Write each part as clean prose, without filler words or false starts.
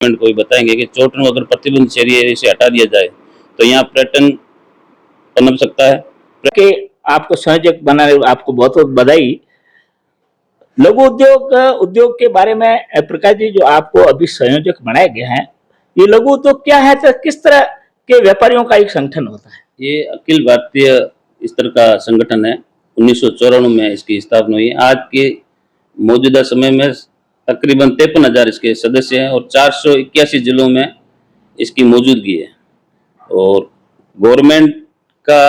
को भी बताएंगे कि चोटन अगर प्रतिबंधित एरिया से हटा दिया जाए तो यहाँ पर्यटन पनप सकता है। कि आपको संयोजक बनाने आपको बहुत बहुत बधाई। लघु उद्योग उद्योग के बारे में प्रकाश जी, जो आपको अभी संयोजक बनाए गए हैं, ये लघु उद्योग क्या है, तो किस तरह के व्यापारियों का एक संगठन होता है? ये अखिल भारतीय स्तर का संगठन है। 1994 में इसकी स्थापना हुई। आज के मौजूदा समय में तकरीबन 53,000 इसके सदस्य हैं और 481 जिलों में इसकी मौजूदगी है। और गवर्नमेंट का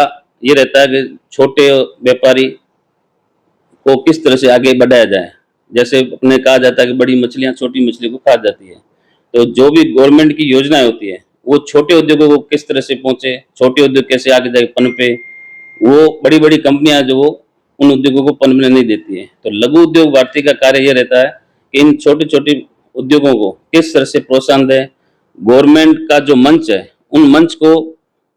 ये रहता है कि छोटे व्यापारी को किस तरह से आगे बढ़ाया जाए। जैसे अपने कहा जाता है कि बड़ी मछलियां छोटी मछली को खा जाती है, तो जो भी गवर्नमेंट की योजनाएं होती है वो छोटे उद्योगों को किस तरह से पहुंचे, छोटे उद्योग कैसे आगे जाके पनपे, वो बड़ी बड़ी कंपनियां जो वो उन उद्योगों को पनपने नहीं देती है। तो लघु उद्योग भारती का कार्य ये रहता है कि इन छोटे छोटे उद्योगों को किस तरह से प्रोत्साहन दें। गवर्नमेंट का जो मंच है उन मंच को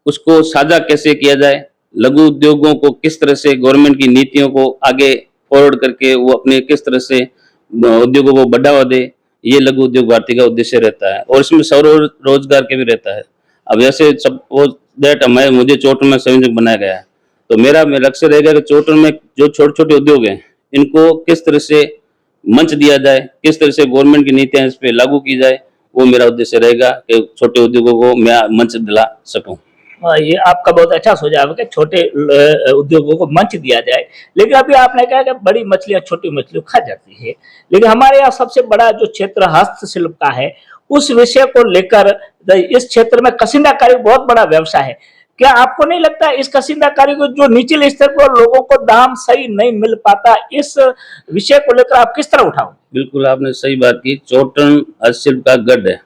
उसको साझा कैसे किया जाए, लघु उद्योगों को किस तरह से गवर्नमेंट की नीतियों को आगे फॉरवर्ड करके वो अपने किस तरह से उद्योगों को बढ़ावा दे, ये लघु उद्योग भारती का उद्देश्य रहता है। और इसमें स्वरोजगार के भी रहता है। अब ऐसे सपोज दैट मुझे चोटन में संयोजक बनाया गया है, तो मेरा लक्ष्य रहेगा कि चोटन में जो छोटे छोटे उद्योग हैं इनको किस तरह से मंच दिया जाए, किस तरह से गवर्नमेंट की नीतियां इस पे लागू की जाए, वो मेरा उद्देश्य रहेगा कि छोटे उद्योगों को मैं मंच दिला सकूं। ये आपका बहुत अच्छा सुझाव है कि छोटे उद्योगों को मंच दिया जाए। लेकिन अभी आपने कहा कि बड़ी मछलियां छोटी मछलियों खा जाती है, लेकिन हमारे यहाँ सबसे बड़ा जो क्षेत्र हस्तशिल्प का है, उस विषय को लेकर इस क्षेत्र में कसिंदाकारी बहुत बड़ा व्यवसाय है। क्या आपको नहीं लगता इस कसिंदाकारी को जो निचले स्तर पर लोगों को दाम सही नहीं मिल पाता, इस विषय को लेकर आप किस तरह उठाओ? बिल्कुल आपने सही बात की। चोटन हस्तशिल्प का गढ़ है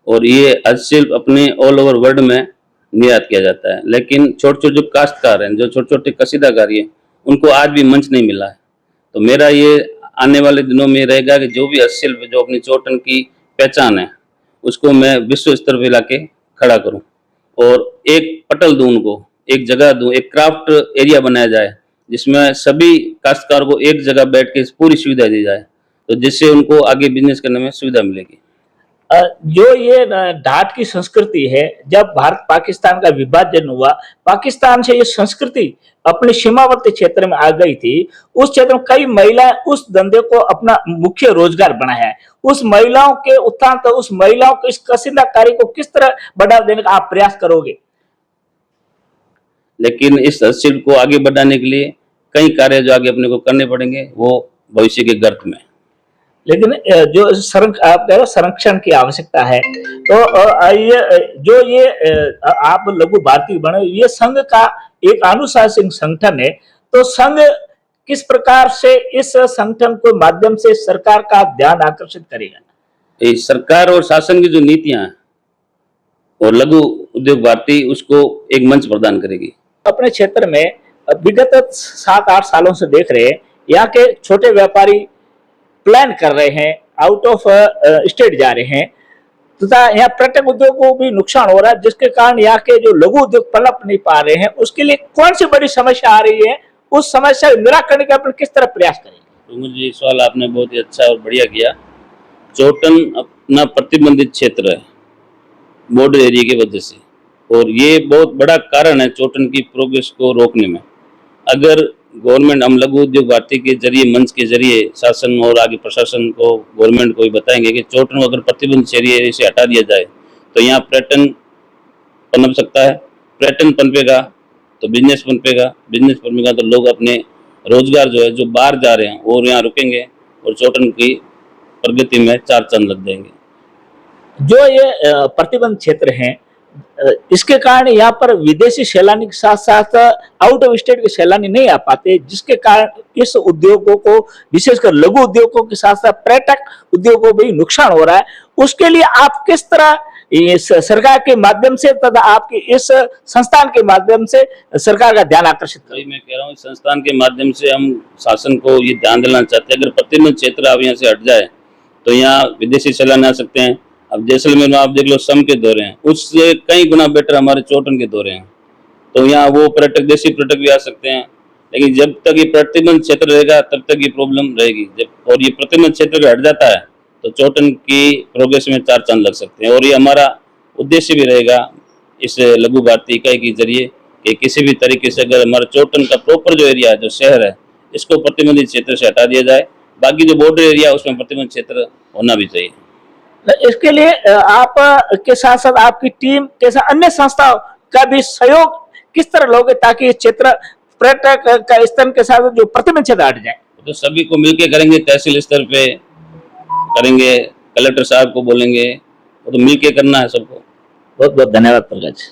और ये हस्तशिल्प अपने ऑल ओवर वर्ल्ड में निर्यात किया जाता है, लेकिन छोटे छोटे जो काश्तकार हैं, जो छोटे छोटे कसीदाकारी हैं, उनको आज भी मंच नहीं मिला है। तो मेरा ये आने वाले दिनों में रहेगा कि जो भी हस्तशिल्प जो अपनी चोटन की पहचान है उसको मैं विश्व स्तर पर लाके खड़ा करूं और एक पटल दूं, उनको एक जगह दूं, एक क्राफ्ट एरिया बनाया जाए जिसमें सभी काश्तकार को एक जगह बैठ के पूरी सुविधा दी जाए, तो जिससे उनको आगे बिजनेस करने में सुविधा मिलेगी। जो ये ढाट की संस्कृति है, जब भारत पाकिस्तान का विभाजन हुआ, पाकिस्तान से ये संस्कृति अपने सीमावर्ती क्षेत्र में आ गई थी। उस क्षेत्र में कई महिलाएं उस धंधे को अपना मुख्य रोजगार बनाया है। उस महिलाओं के उत्थान, तो उस महिलाओं को इस कसिंदाकारी को किस तरह बढ़ावा देने का आप प्रयास करोगे? लेकिन इस हस्तशिल्प को आगे बढ़ाने के लिए कई कार्य जो आगे अपने को करने पड़ेंगे, वो भविष्य के गर्त में। लेकिन जो आप कह रहे हो संरक्षण की आवश्यकता है, तो ये आप लघु भारती बने, ये संघ का एक अनुशासित संगठन है, तो संघ किस प्रकार से इस संगठन के माध्यम से सरकार का ध्यान आकर्षित करेगा? सरकार और शासन की जो नीतियां हैं और लघु उद्योग भारती उसको एक मंच प्रदान करेगी। अपने क्षेत्र में विगत 7-8 सालों से देख रहे हैं, यहाँ के छोटे व्यापारी प्लान कर रहे हैं, आउट ऑफ स्टेट जा रहे हैं, तथा यहाँ पर्यटक उद्योग को भी नुकसान हो रहा है, जिसके कारण यहाँ के जो लघु उद्योग पनप नहीं पा रहे हैं। उसके लिए कौन सी बड़ी समस्या आ रही है, उस समस्या को निराकरण के अपन किस तरह प्रयास करेंगे? तो मुझे सवाल आपने बहुत ही अच्छा और बढ़िया किया। चोटन अपना प्रतिबंधित क्षेत्र है बॉर्डर एरिया की वजह से, और ये बहुत बड़ा कारण है चोटन की प्रोग्रेस को रोकने में। अगर गवर्नमेंट, हम लघु उद्योग भारती के जरिए, मंच के जरिए शासन और आगे प्रशासन को, गवर्नमेंट को भी बताएंगे कि चोटन अगर प्रतिबंधित एरिया से हटा दिया जाए तो यहाँ पर्यटन पनप सकता है। पर्यटन पनपेगा तो बिजनेस पनपेगा, बिजनेस पनपेगा तो लोग अपने रोजगार जो है, जो बाहर जा रहे हैं वो यहाँ रुकेंगे और चोटन की प्रगति में 4 चांद लग जाएंगे। जो ये प्रतिबंध क्षेत्र है, इसके कारण यहाँ पर विदेशी सैलानी के साथ साथ आउट ऑफ स्टेट के सैलानी नहीं आ पाते, जिसके कारण इस उद्योगों को, विशेषकर लघु उद्योगों के साथ साथ पर्यटक उद्योगों को भी नुकसान हो रहा है। उसके लिए आप किस तरह इस सरकार के माध्यम से तथा आपके इस संस्थान के माध्यम से सरकार का ध्यान आकर्षित करें? मैं कह रहा हूँ, संस्थान के माध्यम से हम शासन को ये ध्यान दिलाना चाहते हैं, अगर प्रतिबंधित क्षेत्र अब यहाँ से हट जाए तो यहाँ विदेशी सैलानी आ सकते हैं। अब जैसलमेर में आप देख लो, सम के दौरे हैं, उससे कई गुना बेटर हमारे चोटन के दौरे हैं, तो यहाँ वो पर्यटक, देशी पर्यटक भी आ सकते हैं। लेकिन जब तक ये प्रतिबंध क्षेत्र रहेगा तब तक ये प्रॉब्लम रहेगी। जब और ये प्रतिबंध क्षेत्र हट जाता है तो चौटन की प्रोग्रेस में 4 चांद लग सकते हैं। और ये हमारा उद्देश्य भी रहेगा इस लघु भारतीय इकाई के जरिए कि किसी भी तरीके से अगर हमारा चौटन का प्रॉपर जो एरिया है, जो शहर है, इसको प्रतिबंधित क्षेत्र से हटा दिया जाए, बाकी जो बॉर्डर एरिया है उसमें प्रतिबंधित क्षेत्र होना भी चाहिए। तो इसके लिए आप के साथ साथ आपकी टीम के साथ अन्य संस्थाओं का भी सहयोग किस तरह लोगे ताकि इस क्षेत्र पर्यटक का स्थल के साथ जो प्रतिबंधित क्षेत्र हट जाए? तो सभी को मिलके करेंगे, तहसील स्तर पे करेंगे, कलेक्टर साहब को बोलेंगे, वो तो मिलके करना है सबको। बहुत बहुत धन्यवाद प्रकाश।